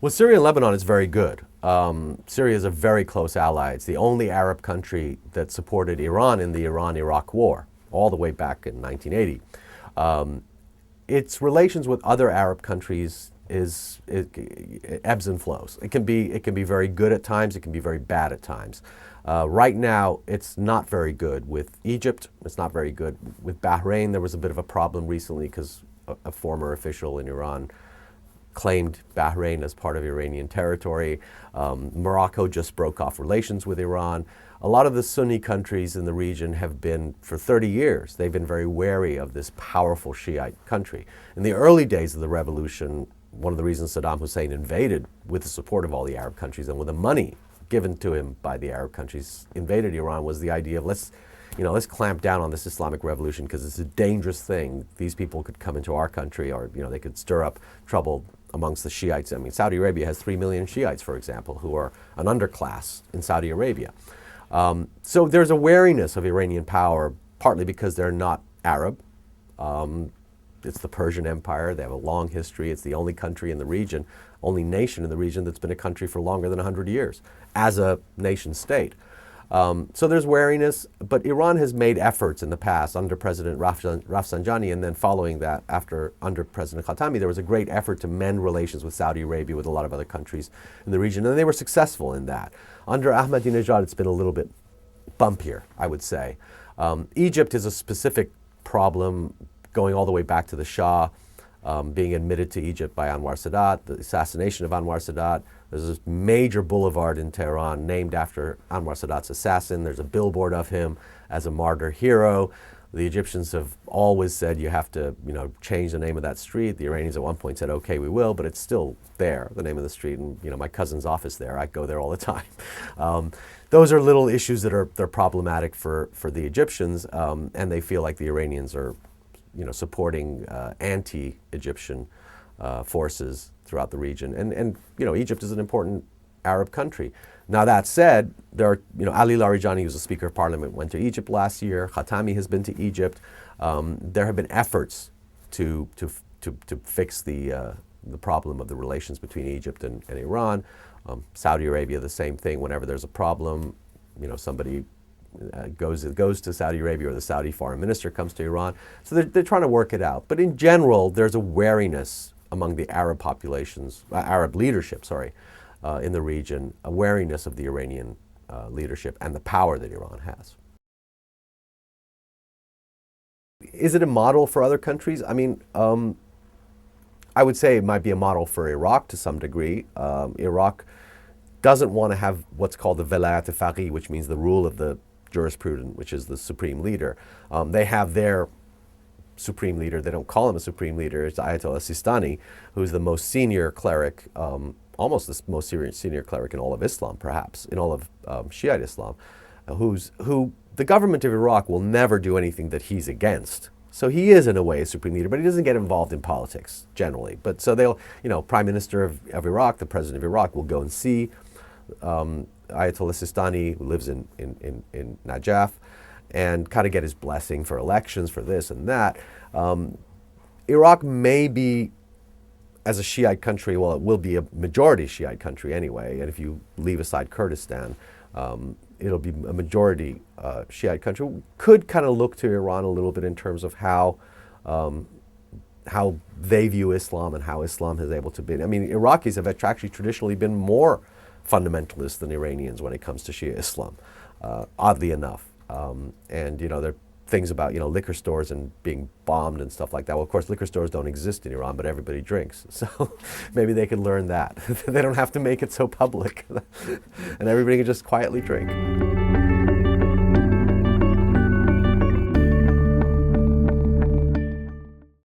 Well, Syria and Lebanon is very good. Syria is a very close ally. It's the only Arab country that supported Iran in the Iran-Iraq war, all the way back in 1980. Its relations with other Arab countries it ebbs and flows. It can be very good at times. It can be very bad at times. Right now, it's not very good with Egypt. It's not very good with Bahrain. There was a bit of a problem recently because a former official in Iran claimed Bahrain as part of Iranian territory. Morocco just broke off relations with Iran. A lot of the Sunni countries in the region have been, for 30 years, they've been very wary of this powerful Shiite country. In the early days of the revolution, one of the reasons Saddam Hussein invaded, with the support of all the Arab countries and with the money given to him by the Arab countries, invaded Iran, was the idea of let's clamp down on this Islamic Revolution because it's a dangerous thing. These people could come into our country, or they could stir up trouble amongst the Shiites. I mean, Saudi Arabia has 3 million Shiites, for example, who are an underclass in Saudi Arabia. So there's a wariness of Iranian power, partly because they're not Arab. It's the Persian Empire. They have a long history. It's the only country in the region, only nation in the region that's been a country for longer than 100 years as a nation state. So there's wariness, but Iran has made efforts in the past under President Rafsanjani, and then following that, under President Khatami, there was a great effort to mend relations with Saudi Arabia, with a lot of other countries in the region, and they were successful in that. Under Ahmadinejad, it's been a little bit bumpier, I would say. Egypt is a specific problem going all the way back to the Shah, being admitted to Egypt by Anwar Sadat, the assassination of Anwar Sadat. There's this major boulevard in Tehran named after Anwar Sadat's assassin. There's a billboard of him as a martyr hero. The Egyptians have always said you have to, change the name of that street. The Iranians at one point said, okay, we will, but it's still there, the name of the street. And, my cousin's office there, I go there all the time. Those are little issues that they're problematic for the Egyptians, and they feel like the Iranians are, supporting anti-Egyptian forces throughout the region. And Egypt is an important Arab country. Now that said, there are, Ali Larijani, who's a Speaker of Parliament, went to Egypt last year. Khatami has been to Egypt. There have been efforts to fix the problem of the relations between Egypt and Iran. Saudi Arabia, the same thing. Whenever there's a problem, somebody goes to Saudi Arabia, or the Saudi foreign minister comes to Iran. So they're trying to work it out. But in general, there's a wariness among the Arab populations, Arab leadership, in the region, a wariness of the Iranian leadership and the power that Iran has. Is it a model for other countries? I mean, I would say it might be a model for Iraq to some degree. Iraq doesn't want to have what's called the velayat al-faqih, which means the rule of the jurisprudent, which is the supreme leader. They have their supreme leader. They don't call him a supreme leader. It's Ayatollah Sistani, who's the most senior cleric, almost the most senior cleric in all of Islam, perhaps, in all of Shiite Islam, who the government of Iraq will never do anything that he's against. So he is, in a way, a supreme leader, but he doesn't get involved in politics, generally. But so they'll, Prime Minister of Iraq, the President of Iraq, will go and see Ayatollah Sistani, who lives in Najaf, and kind of get his blessing for elections, for this and that. Iraq may be, as a Shiite country, well, it will be a majority Shiite country anyway, and if you leave aside Kurdistan, it'll be a majority Shiite country. Could kind of look to Iran a little bit in terms of how they view Islam and how Islam has able to be. I mean, Iraqis have actually traditionally been more fundamentalist than Iranians when it comes to Shia Islam, oddly enough. And there are things about liquor stores and being bombed and stuff like that. Well, of course, liquor stores don't exist in Iran, but everybody drinks. So maybe they could learn that. They don't have to make it so public, and everybody can just quietly drink.